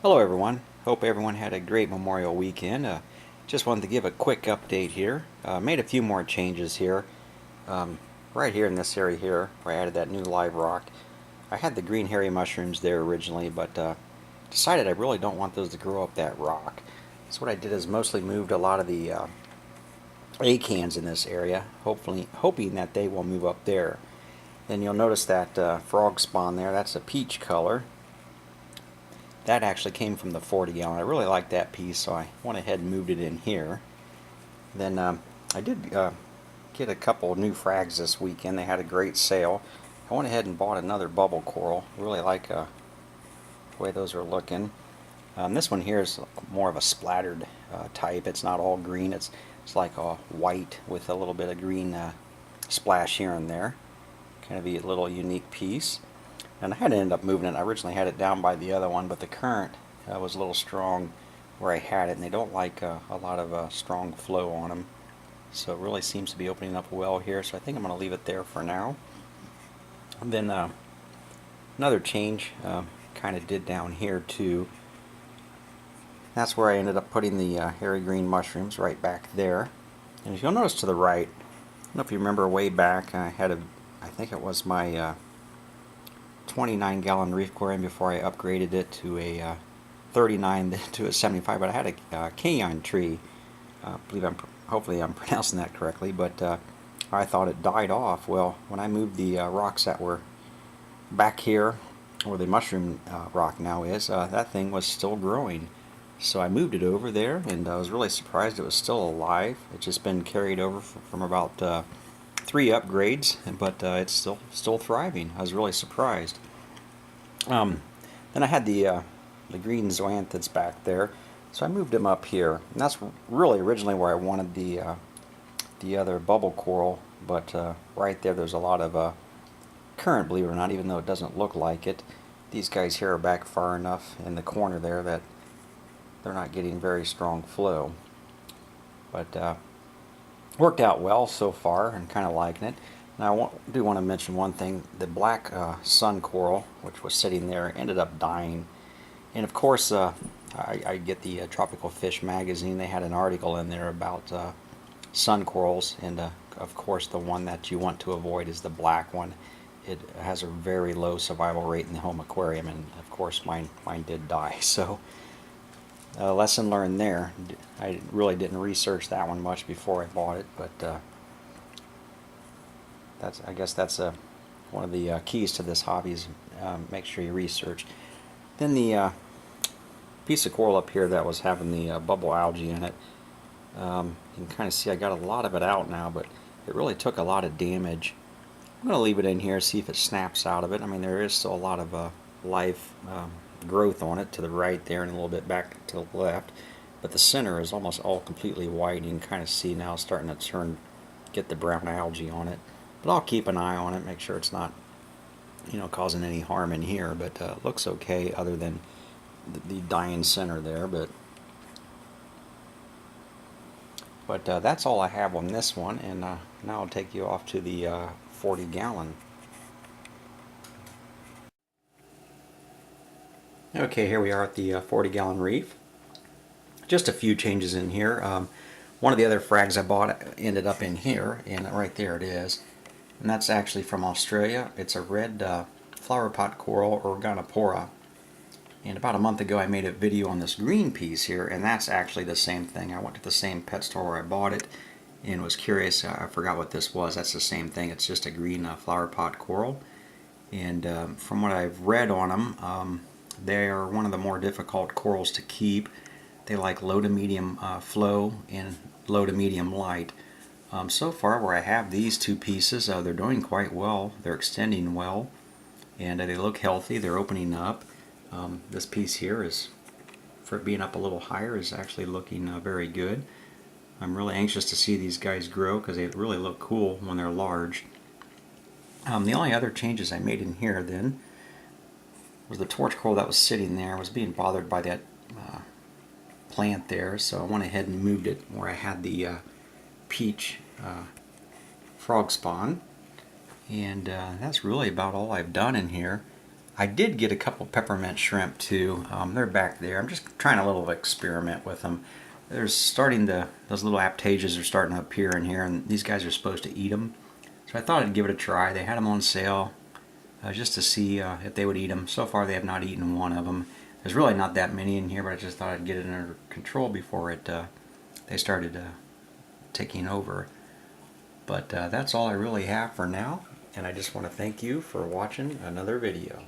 Hello everyone. Hope everyone had a great Memorial weekend. Just wanted to give a quick update here. Made a few more changes here. Right here in this area here, where I added that new live rock. I had the green hairy mushrooms there originally, but decided I really don't want those to grow up that rock. So what I did is mostly moved a lot of the acans in this area, hoping that they will move up there. Then you'll notice that frog spawn there. That's a peach color. That actually came from the 40 gallon. I really like that piece, so I went ahead and moved it in here. Then I did get a couple of new frags this weekend. They had a great sale. I went ahead and bought another bubble coral. Really like the way those are looking. This one here is more of a splattered type. It's not all green. It's like a white with a little bit of green splash here and there. Kind of a little unique piece. And I had to end up moving it. I originally had it down by the other one, but the current was a little strong where I had it, and they don't like a lot of strong flow on them. So it really seems to be opening up well here, so I think I'm going to leave it there for now. And then another change kind of did down here too. That's where I ended up putting the hairy green mushrooms right back there. And if you'll notice to the right, I don't know if you remember way back, I think it was my 29 gallon reef aquarium before I upgraded it to a 39 to a 75, but I had a canyon tree. Hopefully I'm pronouncing that correctly, but I thought it died off. Well, when I moved the rocks that were back here, where the mushroom rock now is, that thing was still growing. So I moved it over there, and I was really surprised it was still alive. It's just been carried over from about 3 upgrades, but it's still thriving. I was really surprised. Then I had the green zoanthids back there, so I moved them up here. And that's really originally where I wanted the other bubble coral, but right there's a lot of current, believe it or not, even though it doesn't look like it. These guys here are back far enough in the corner there that they're not getting very strong flow. But worked out well so far, and kind of liking it. Now I do want to mention one thing. The black sun coral, which was sitting there, ended up dying. And of course, I get the Tropical Fish magazine. They had an article in there about sun corals, and of course the one that you want to avoid is the black one. It has a very low survival rate in the home aquarium, and of course mine did die. So lesson learned there. I really didn't research that one much before I bought it, but I guess that's one of the keys to this hobby is make sure you research. Then the piece of coral up here that was having the bubble algae in it, you can kind of see I got a lot of it out now, but it really took a lot of damage. I'm going to leave it in here, see if it snaps out of it. I mean, there is still a lot of life growth on it to the right there and a little bit back to the left, but the center is almost all completely white. You can kind of see now it's starting to get the brown algae on it. But I'll keep an eye on it, make sure it's not, causing any harm in here. But it looks okay, other than the dying center there. But that's all I have on this one, and now I'll take you off to the 40 gallon. Okay, here we are at the 40 gallon reef. Just a few changes in here. One of the other frags I bought ended up in here, and right there it is. And that's actually from Australia. It's a red flower pot coral, Organopora. And about a month ago I made a video on this green piece here, and that's actually the same thing. I went to the same pet store where I bought it and was curious. I forgot what this was. That's the same thing. It's just a green flower pot coral. And from what I've read on them, they are one of the more difficult corals to keep. They like low to medium flow and low to medium light. So far where I have these two pieces, they're doing quite well. They're extending well, and they look healthy. They're opening up. This piece here is, for it being up a little higher, is actually looking very good. I'm really anxious to see these guys grow because they really look cool when they're large. The only other changes I made in here then was the torch coral that was sitting there was being bothered by that plant there, so I went ahead and moved it where I had the peach frog spawn, and that's really about all I've done in here. I did get a couple peppermint shrimp too. They're back there. I'm just trying a little experiment with them. Those little aptages are starting to appear in here, and these guys are supposed to eat them. So I thought I'd give it a try. They had them on sale just to see if they would eat them. So far they have not eaten one of them. There's really not that many in here, but I just thought I'd get it under control before they started taking over. But that's all I really have for now, and I just want to thank you for watching another video.